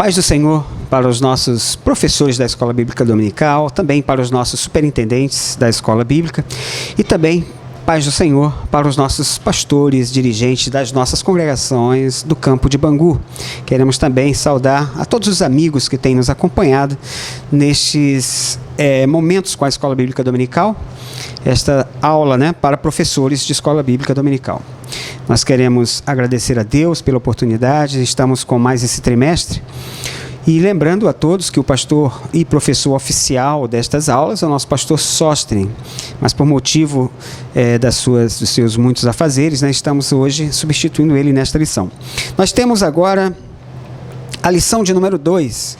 Paz do Senhor para os nossos professores da Escola Bíblica Dominical, também para os nossos superintendentes da Escola Bíblica e também paz do Senhor para os nossos pastores, dirigentes das nossas congregações do campo de Bangu. Queremos também saudar a todos os amigos que têm nos acompanhado nestes momentos com a Escola Bíblica Dominical, esta aula, para professores de Escola Bíblica Dominical. Nós queremos agradecer a Deus pela oportunidade, estamos com mais esse trimestre. E lembrando a todos que o pastor e professor oficial destas aulas é o nosso pastor Sóstenes, mas por motivo dos seus muitos afazeres, estamos hoje substituindo ele nesta lição. Nós temos agora a lição de número 2,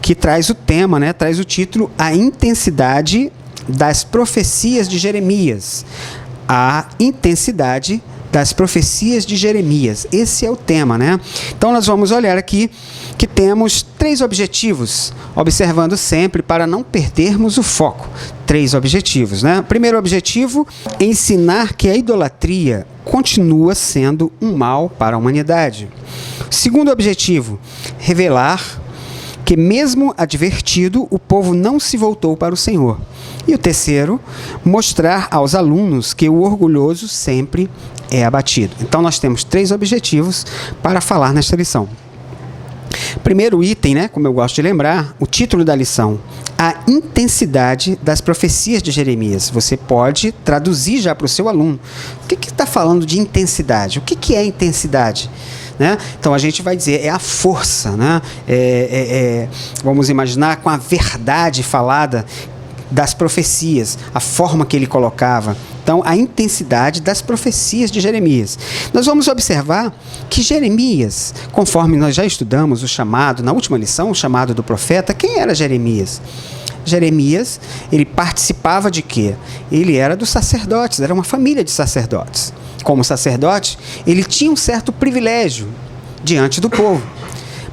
que traz o tema, traz o título A Intensidade das Profecias de Jeremias. A intensidade das profecias de Jeremias. Esse é o tema, Então nós vamos olhar aqui que temos 3 objetivos, observando sempre para não perdermos o foco. 3 objetivos, Primeiro objetivo, ensinar que a idolatria continua sendo um mal para a humanidade. Segundo objetivo, revelar que mesmo advertido, o povo não se voltou para o Senhor. E o terceiro, mostrar aos alunos que o orgulhoso sempre é abatido. Então nós temos 3 objetivos para falar nesta lição. Primeiro item, como eu gosto de lembrar, o título da lição, a intensidade das profecias de Jeremias. Você pode traduzir já para o seu aluno. O que está falando de intensidade? O que é intensidade? Então a gente vai dizer, é a força, vamos imaginar com a verdade falada das profecias, a forma que ele colocava. Então, a intensidade das profecias de Jeremias. Nós vamos observar que Jeremias, conforme nós já estudamos o chamado, na última lição, o chamado do profeta, quem era Jeremias? Jeremias, ele participava de quê? Ele era dos sacerdotes, era uma família de sacerdotes. Como sacerdote, ele tinha um certo privilégio diante do povo.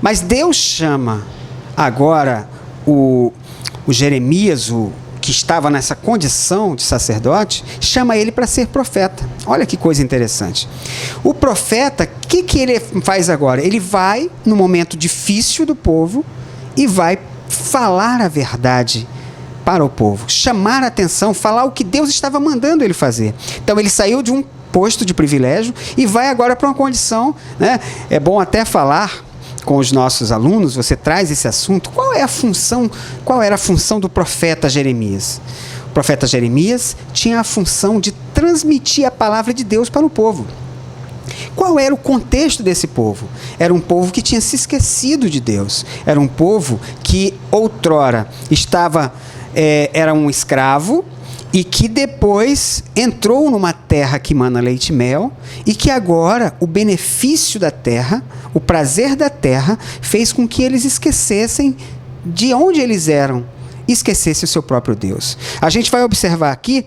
Mas Deus chama agora o Jeremias, que estava nessa condição de sacerdote, chama ele para ser profeta. Olha que coisa interessante. O profeta, o que ele faz agora? Ele vai, no momento difícil do povo, e vai falar a verdade para o povo, chamar a atenção, falar o que Deus estava mandando ele fazer. Então ele saiu de um posto de privilégio e vai agora para uma condição, É bom até falar com os nossos alunos, você traz esse assunto, qual era a função do profeta Jeremias? O profeta Jeremias tinha a função de transmitir a palavra de Deus para o povo. Qual era o contexto desse povo? Era um povo que tinha se esquecido de Deus. Era um povo que outrora era um escravo, e que depois entrou numa terra que mana leite e mel, e que agora o benefício da terra, o prazer da terra, fez com que eles esquecessem de onde eles eram, esquecessem o seu próprio Deus. A gente vai observar aqui,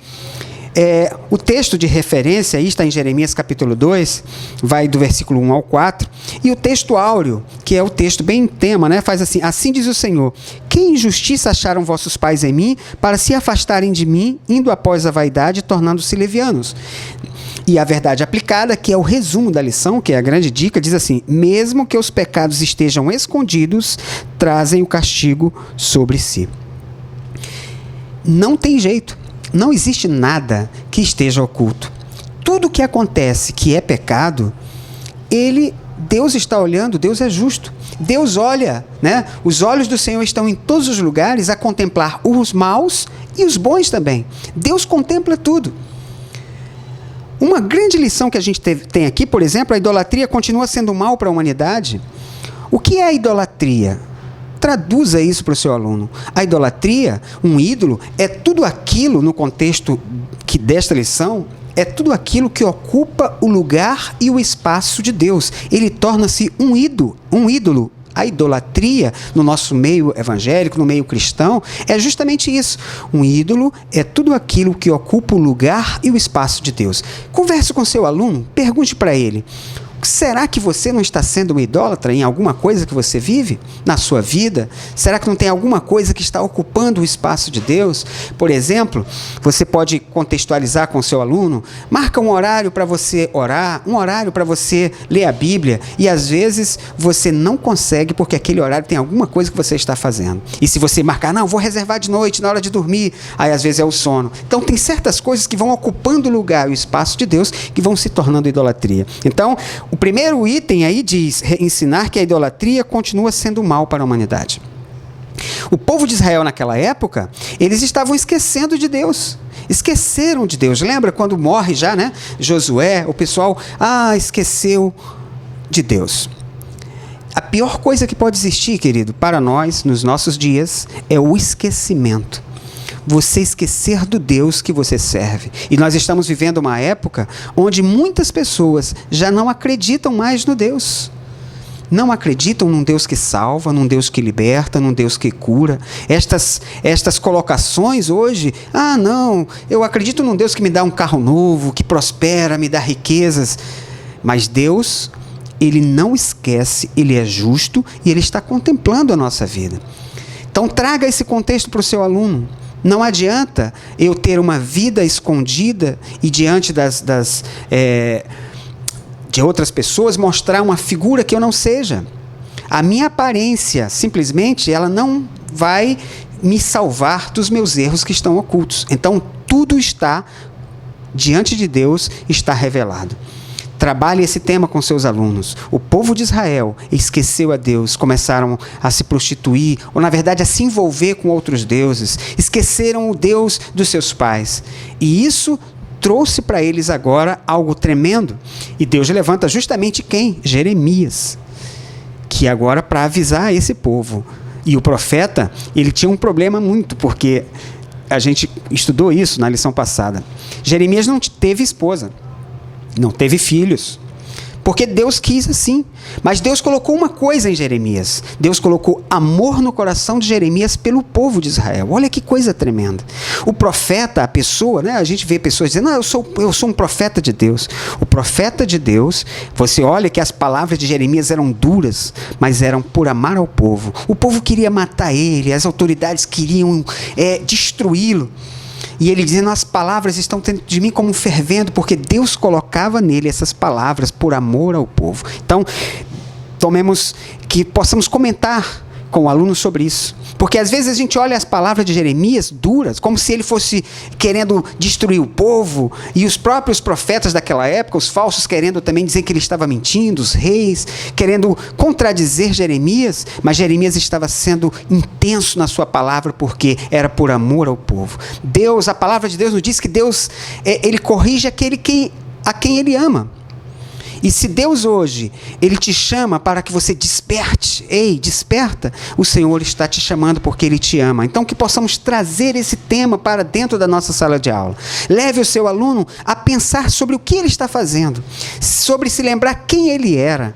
o texto de referência aí está em Jeremias capítulo 2, vai do versículo 1 ao 4, e o texto áureo, que é o texto bem em tema, faz assim: assim diz o Senhor, que injustiça acharam vossos pais em mim, para se afastarem de mim, indo após a vaidade, tornando-se levianos. E a verdade aplicada, que é o resumo da lição, que é a grande dica, diz assim: mesmo que os pecados estejam escondidos, trazem o castigo sobre si. Não tem jeito. Não existe nada que esteja oculto. Tudo que acontece que é pecado, Deus está olhando, Deus é justo. Deus olha, Os olhos do Senhor estão em todos os lugares a contemplar os maus e os bons também. Deus contempla tudo. Uma grande lição que a gente tem aqui, por exemplo, a idolatria continua sendo mal para a humanidade. O que é a idolatria? Traduza isso para o seu aluno. A idolatria, um ídolo, é tudo aquilo, no contexto desta lição, é tudo aquilo que ocupa o lugar e o espaço de Deus. Ele torna-se um ídolo. A idolatria, no nosso meio evangélico, no meio cristão, é justamente isso. Um ídolo é tudo aquilo que ocupa o lugar e o espaço de Deus. Converse com seu aluno, pergunte para ele: Será que você não está sendo um idólatra em alguma coisa que você vive na sua vida? Será que não tem alguma coisa que está ocupando o espaço de Deus? Por exemplo, você pode contextualizar com o seu aluno, marca um horário para você orar, um horário para você ler a Bíblia, e às vezes você não consegue porque aquele horário tem alguma coisa que você está fazendo. E se você marcar, não, vou reservar de noite, na hora de dormir, aí às vezes é o sono. Então tem certas coisas que vão ocupando o lugar e o espaço de Deus que vão se tornando idolatria. Então, o primeiro item aí diz ensinar que a idolatria continua sendo mal para a humanidade. O povo de Israel naquela época, eles estavam esquecendo de Deus. Esqueceram de Deus. Lembra quando morre já, né? Josué, o pessoal, esqueceu de Deus. A pior coisa que pode existir, querido, para nós, nos nossos dias, é o esquecimento. Você esquecer do Deus que você serve. E nós estamos vivendo uma época onde muitas pessoas já não acreditam mais no Deus. Não acreditam num Deus que salva, num Deus que liberta, num Deus que cura. Estas colocações hoje, não, eu acredito num Deus que me dá um carro novo, que prospera, me dá riquezas. Mas Deus, Ele não esquece, Ele é justo e Ele está contemplando a nossa vida. Então traga esse contexto para o seu aluno. Não adianta eu ter uma vida escondida e diante de outras pessoas mostrar uma figura que eu não seja. A minha aparência, simplesmente, ela não vai me salvar dos meus erros que estão ocultos. Então, tudo está diante de Deus, está revelado. Trabalhe esse tema com seus alunos. O povo de Israel esqueceu a Deus, começaram a se prostituir, ou na verdade a se envolver com outros deuses, esqueceram o Deus dos seus pais. E isso trouxe para eles agora algo tremendo. E Deus levanta justamente quem? Jeremias, que agora para avisar esse povo. E o profeta, ele tinha um problema muito, porque a gente estudou isso na lição passada. Jeremias não teve esposa. Não teve filhos, porque Deus quis assim. Mas Deus colocou uma coisa em Jeremias. Deus colocou amor no coração de Jeremias pelo povo de Israel. Olha que coisa tremenda. O profeta, a pessoa, né? A gente vê pessoas dizendo, eu sou um profeta de Deus. O profeta de Deus, você olha que as palavras de Jeremias eram duras, mas eram por amar ao povo. O povo queria matar ele, as autoridades queriam destruí-lo. E ele dizendo, as palavras estão dentro de mim como fervendo, porque Deus colocava nele essas palavras por amor ao povo. Então, possamos comentar com o aluno sobre isso. Porque às vezes a gente olha as palavras de Jeremias duras, como se ele fosse querendo destruir o povo, e os próprios profetas daquela época, os falsos, querendo também dizer que ele estava mentindo, os reis, querendo contradizer Jeremias, mas Jeremias estava sendo intenso na sua palavra, porque era por amor ao povo. Deus, a palavra de Deus nos diz que Deus, ele corrige aquele a quem ele ama. E se Deus hoje, Ele te chama para que você desperte, desperta, o Senhor está te chamando porque Ele te ama. Então que possamos trazer esse tema para dentro da nossa sala de aula. Leve o seu aluno a pensar sobre o que ele está fazendo, sobre se lembrar quem ele era.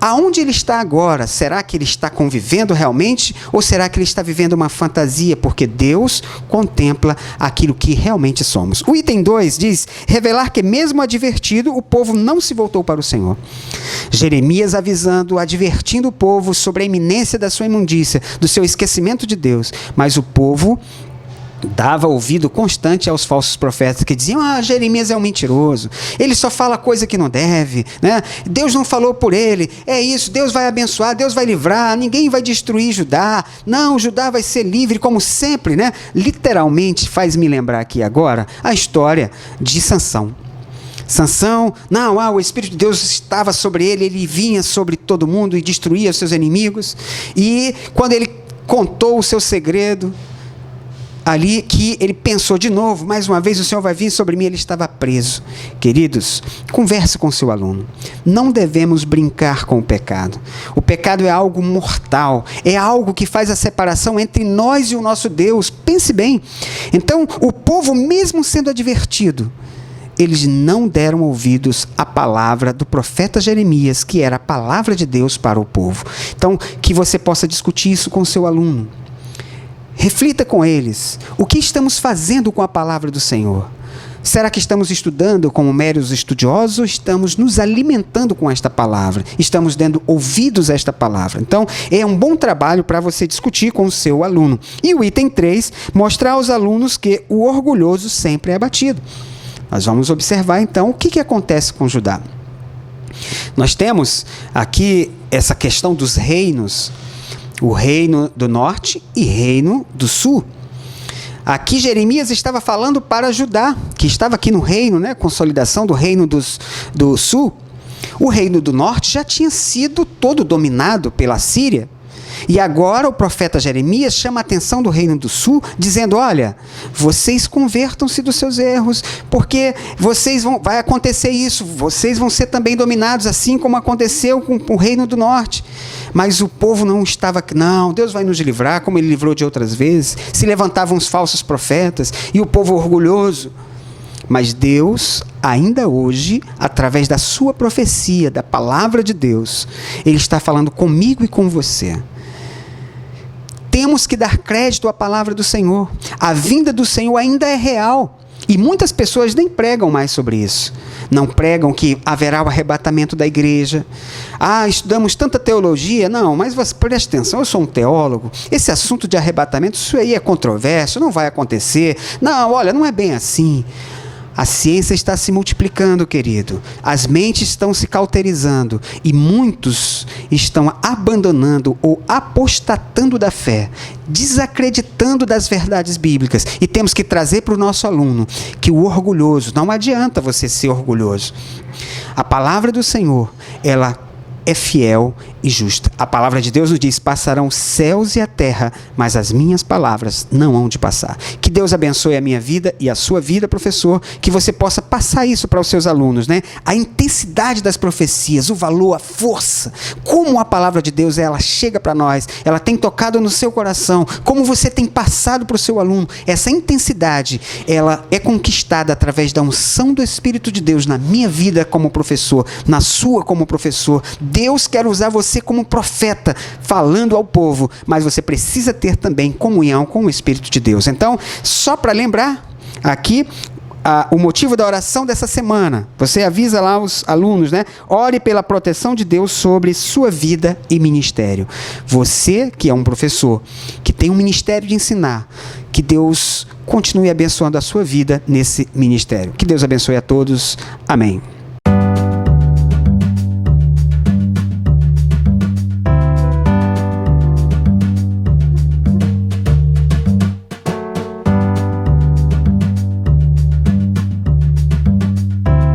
Aonde ele está agora? Será que ele está convivendo realmente? Ou será que ele está vivendo uma fantasia? Porque Deus contempla aquilo que realmente somos. O item 2 diz, revelar que mesmo advertido, o povo não se voltou para o Senhor. Jeremias avisando, advertindo o povo sobre a iminência da sua imundícia, do seu esquecimento de Deus. Mas o povo dava ouvido constante aos falsos profetas que diziam, Jeremias é um mentiroso, ele só fala coisa que não deve, né? Deus não falou por ele, é isso, Deus vai abençoar, Deus vai livrar, ninguém vai destruir Judá, não, Judá vai ser livre como sempre, né? Literalmente faz-me lembrar aqui agora a história de Sansão. Sansão, o Espírito de Deus estava sobre ele, ele vinha sobre todo mundo e destruía os seus inimigos, e quando ele contou o seu segredo, ali que ele pensou de novo, mais uma vez o Senhor vai vir sobre mim, ele estava preso. Queridos, converse com seu aluno. Não devemos brincar com o pecado. O pecado é algo mortal, é algo que faz a separação entre nós e o nosso Deus. Pense bem. Então, o povo, mesmo sendo advertido, eles não deram ouvidos à palavra do profeta Jeremias, que era a palavra de Deus para o povo. Então, que você possa discutir isso com seu aluno. Reflita com eles. O que estamos fazendo com a palavra do Senhor? Será que estamos estudando como meros estudiosos ou estamos nos alimentando com esta palavra? Estamos dando ouvidos a esta palavra? Então, é um bom trabalho para você discutir com o seu aluno. E o item 3, mostrar aos alunos que o orgulhoso sempre é abatido. Nós vamos observar, então, o que acontece com Judá. Nós temos aqui essa questão dos reinos, o reino do norte e reino do sul. Aqui Jeremias estava falando para Judá, que estava aqui no reino, né, consolidação do reino do sul. O reino do norte já tinha sido todo dominado pela Síria. E agora o profeta Jeremias chama a atenção do reino do sul, dizendo, olha, vocês convertam-se dos seus erros, porque vai acontecer isso, vocês vão ser também dominados, assim como aconteceu com o reino do norte. Mas o povo não estava, não, Deus vai nos livrar, como ele livrou de outras vezes. Se levantavam os falsos profetas, e o povo orgulhoso. Mas Deus, ainda hoje, através da sua profecia, da palavra de Deus, Ele está falando comigo e com você. Temos que dar crédito à palavra do Senhor. A vinda do Senhor ainda é real. E muitas pessoas nem pregam mais sobre isso. Não pregam que haverá o arrebatamento da igreja. Estudamos tanta teologia. Não, mas você preste atenção, eu sou um teólogo. Esse assunto de arrebatamento, isso aí é controverso, não vai acontecer. Não, olha, não é bem assim. A ciência está se multiplicando, querido. As mentes estão se cauterizando e muitos estão abandonando ou apostatando da fé, desacreditando das verdades bíblicas. E temos que trazer para o nosso aluno que o orgulhoso, não adianta você ser orgulhoso. A palavra do Senhor, ela é fiel e justa. A palavra de Deus nos diz, passarão os céus e a terra, mas as minhas palavras não hão de passar. Que Deus abençoe a minha vida e a sua vida, professor, que você possa passar isso para os seus alunos, né? A intensidade das profecias, o valor, a força, como a palavra de Deus, ela chega para nós, ela tem tocado no seu coração, como você tem passado para o seu aluno, essa intensidade, ela é conquistada através da unção do Espírito de Deus na minha vida como professor, na sua como professor. Deus quer usar você como profeta, falando ao povo, mas você precisa ter também comunhão com o Espírito de Deus. Então, só para lembrar, aqui, o motivo da oração dessa semana, você avisa lá os alunos, né? Ore pela proteção de Deus sobre sua vida e ministério. Você, que é um professor, que tem um ministério de ensinar, que Deus continue abençoando a sua vida nesse ministério. Que Deus abençoe a todos. Amém.